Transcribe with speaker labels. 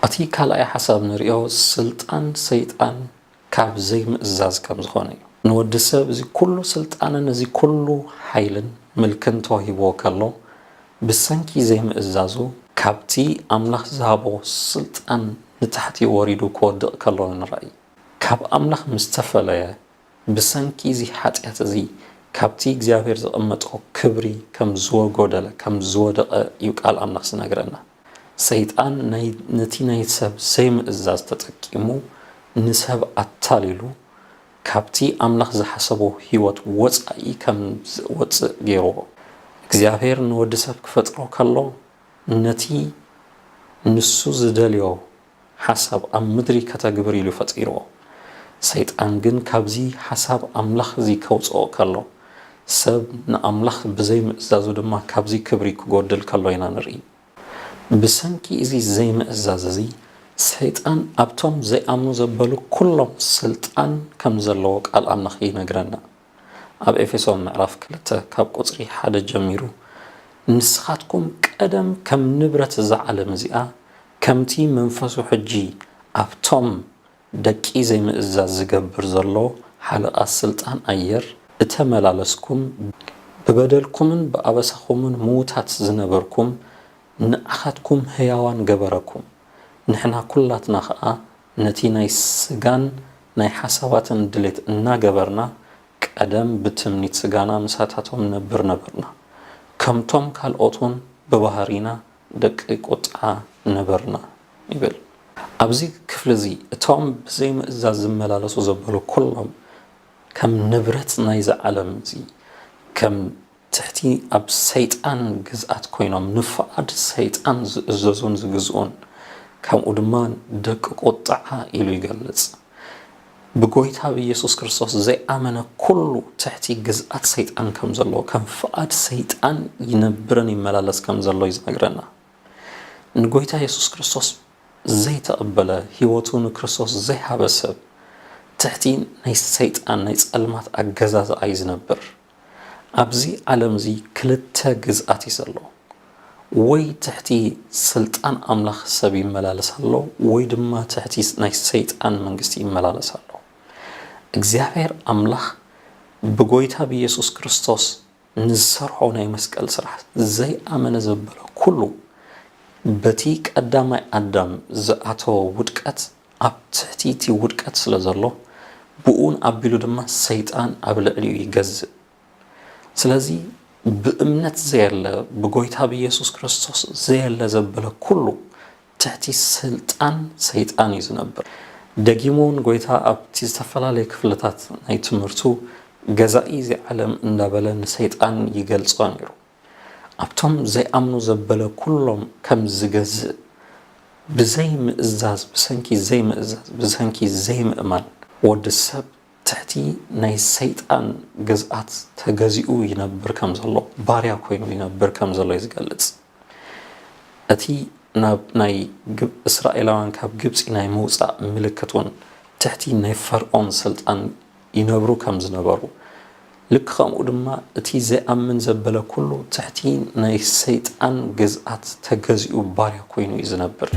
Speaker 1: أتي كلا حسب نريو سلطان سيطان كاب زي مئزاز كم زخوني نود السبب زي كله سلطان زي كله حيل ملكن توهيبو كله بسنكي زي مئزازو كابتي أملاخ زابو سلطان نتحتي وريدو كود كله نرأي كاب أملاخ مستفلة بسنكي زي حاتيات زي كابتي እግዚአብሔር ዘቀመጠው ክብሪ ከም ዝወጎደለ ከም ዝወደቀ ይቃል አምላኽ ስነግረና ሰይጣን ነቲ ናይ ሰብ ዘይምእዛዝ ተጠቂሙ ንሰብ አታሊሉ ካብቲ አምላኽ ዝሐሰቦ ህይወት ወፃኢ ከም ወፅእ ገይሮ እግዚአብሔር ንወዲ ሰብ ክፈጥሮ ከሎ ነቲ ንሱ ዝደልዮ ሐሳብ ኣብ ምድሪ ከተግብር ኢሉ ፈጢሮ ሰይጣን ግን ካብዚ ሐሳብ አምላኽ ዚ ከውፅኦ ከሎ ሰብ ንአምላኽ ብዘይ ምእዛዙ ድማ ካብዚ ክብሪ ክጎድል ከሎ ኢና ንርኢ ብሰንኪ እዚ ዘይ ምእዛዝ እዚ ሰይጣን ኣብቶም ዘይኣምኑ ዘበሉ ኩሎም ስልጣን ከም ዘለዎ ቃል አምላኽ ይነግረና ኣብ ኤፌሶን ምዕራፍ 2 ካብ ቁጽሪ 1 ጀሚሩ ንስኻትኩም ቀደም ከም ንብረት ዝዓለም እዚኣ ከምቲ መንፈሱ ሕጂ ኣብቶም ደቂ ዘይ ምእዛዝ ዝገብር ዘሎ ሓለቓ ስልጣን ኣየር እተመላለስኩም በበደልኩምን በአበሳኹምን ሙታት ዝነበርኩም ንኣኻትኩም ህያዋን ገበረኩም ንሕና ኩላትና ኸኣ ነቲ ናይ ስጋን ናይ ሓሳባትን ድሌት እናገበርና ቀደም ብትምኒት ስጋና ምሳታቶም ነበርና ከምቶም ካልኦቱን በባህሪና ደቂ ቁጥዓ ነበርና ይብል ኣብዚ ክፍሊ እዚ እቶም ብዘይ ምእዛዝ ዝመላለሱ ዘበሉ ኩሎም ከም ንብረት ናይ ዝዓለም እዚ ከም ትሕቲ ኣብ ሰይጣን ግዝኣት ኮይኖም ንፍቃድ ሰይጣን ዝእዘዙን ዝግዝኡን ከምኡ ድማ ደቂ ቁጥዓ ኢሉ ይገልጽ ብጎይታ ብኢየሱስ ክርስቶስ ዘይኣመነ ኩሉ ትሕቲ ግዝኣት ሰይጣን ከም ዘሎ ከም ፍቃድ ሰይጣን ይነብርን ይመላለስ ከም ዘሎ ይነግረና ንጎይታ ኢየሱስ ክርስቶስ ዘይተቀበለ ህይወቱ ንክርስቶስ ዘይሃበ ሰብ ትሕቲ ናይ ሰይጣን ናይ ጸልማት ኣገዛዝ ኣይ ዝነብር ኣብዚ ዓለም እዚ ክልተ ግዝኣት ይዘሎ ወይ ትሕቲ ስልጣን ኣምላኽ ሰብ ይመላለስ ኣሎ ወይ ድማ ትሕቲ ናይ ሰይጣን መንግስቲ ይመላለስ ኣሎ እግዚአብሔር ኣምላኽ ብጎይታ ብኢየሱስ ክርስቶስ ንዝሰርሖ ናይ መስቀል ስራሕ ዘይኣመነ ዘበለ ኩሉ በቲ ቀዳማይ ኣዳም ዝኣተወ ውድቀት ኣብ ትሕቲ እቲ ውድቀት ስለ ዘሎ ብኡን ኣቢሉ ድማ ሰይጣን ኣብ ልዕሊኡ ይገዝእ ስለዚ ብእምነት ዘየለ ብጎይታ ብኢየሱስ ክርስቶስ ዘየለ ዘበለ ኩሉ ትሕቲ ስልጣን ሰይጣን እዩ ዝነብር ደጊሞን ጎይታ ኣብቲ ዝተፈላለዩ ክፍልታት ናይ ትምህርቱ ገዛኢ እዚ ዓለም እንዳበለ ንሰይጣን ይገልጾ ነይሩ ኣብቶም ዘይኣምኑ ዘበለ ኩሎም ከም ዝገዝእ ብዘይ ምእዛዝ ብሰንኪ ዘይ ምእዛዝ ብሰንኪ ዘይ ምእማን ወዲ ሰብ ትሕቲ ናይ ሰይጣን ግዝኣት ተገዚኡ ይነብር ከም ዘሎ ባርያ ኮይኑ ይነብር ከም ዘሎ ይዝገልጽ እቲ ናይ እስራኤላውያን ካብ ግብጽ ናይ መውፃእ ምልክቱን ትሕቲ ናይ ፈርዖን ስልጣን ይነብሩ ከም ዝነበሩ ልክ ከምኡ ድማ እቲ ዘይኣምን ዘበለ ኩሉ ትሕቲ ናይ ሰይጣን ግዝኣት ተገዚኡ ባርያ ኮይኑ ይዝነብር